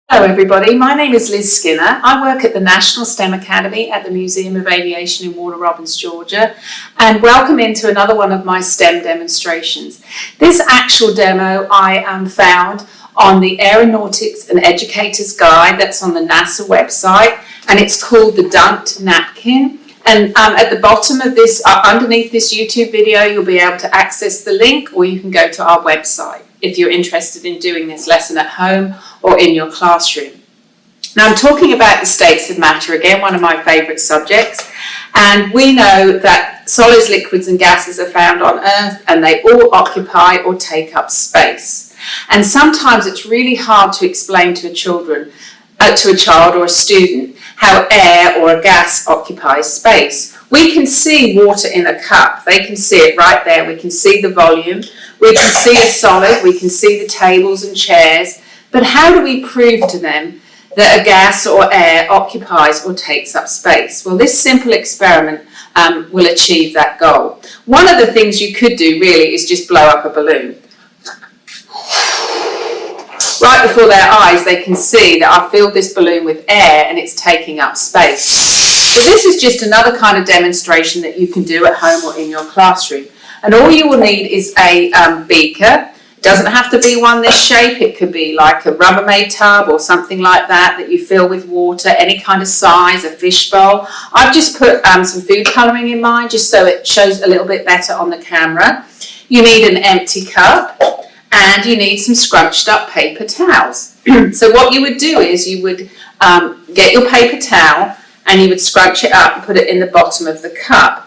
Hello everybody, my name is Liz Skinner. I work at the National STEM Academy at the Museum of Aviation in Warner Robins, Georgia, and welcome into another one of my STEM demonstrations. This actual demo I found on the Aeronautics and Educators Guide that's on the NASA website, and it's called the Dunked Napkin. And at the bottom of this, underneath this YouTube video, you'll be able to access the link, or you can go to our website if you're interested in doing this lesson at home or in your classroom. Now I'm talking about the states of matter, again one of my favourite subjects, and we know that solids, liquids and gases are found on Earth and they all occupy or take up space. And sometimes it's really hard to explain to a child or a student how air or a gas occupies space. We can see water in a cup, they can see it right there, we can see the volume, we can see a solid, we can see the tables and chairs, but how do we prove to them that a gas or air occupies or takes up space? Well, this simple experiment will achieve that goal. One of the things you could do really is just blow up a balloon. Right before their eyes they can see that I've filled this balloon with air and it's taking up space. So this is just another kind of demonstration that you can do at home or in your classroom. And all you will need is a beaker. It doesn't have to be one this shape, it could be like a Rubbermaid tub or something like that you fill with water, any kind of size, a fish bowl. I've just put some food colouring in mine just so it shows a little bit better on the camera. You need an empty cup and you need some scrunched up paper towels. So what you would do is you would get your paper towel and you would scrunch it up and put it in the bottom of the cup.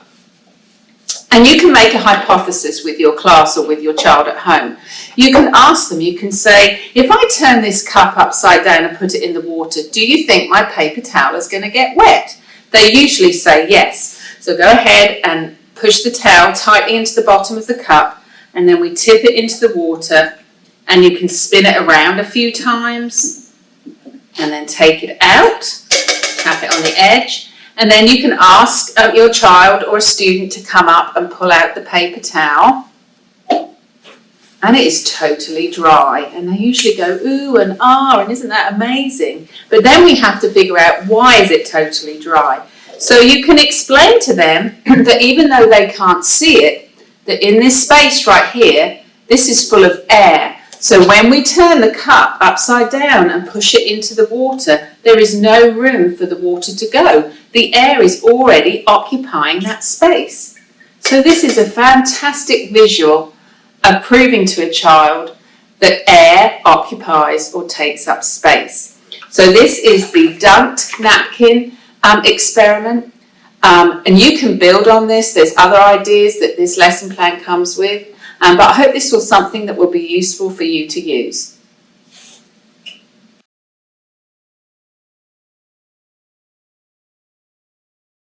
And you can make a hypothesis with your class or with your child at home. You can ask them, you can say, if I turn this cup upside down and put it in the water, do you think my paper towel is going to get wet? They usually say yes. So go ahead and push the towel tightly into the bottom of the cup, and then we tip it into the water, and you can spin it around a few times, and then take it out, tap it on the edge. And then you can ask your child or a student to come up and pull out the paper towel. And it is totally dry. And they usually go, ooh and ah, and isn't that amazing? But then we have to figure out, why is it totally dry? So you can explain to them that even though they can't see it, that in this space right here, this is full of air. So when we turn the cup upside down and push it into the water, there is no room for the water to go. The air is already occupying that space. So this is a fantastic visual of proving to a child that air occupies or takes up space. So this is the Dunked Napkin Experiment. And you can build on this. There's other ideas that this lesson plan comes with. But I hope this was something that will be useful for you to use.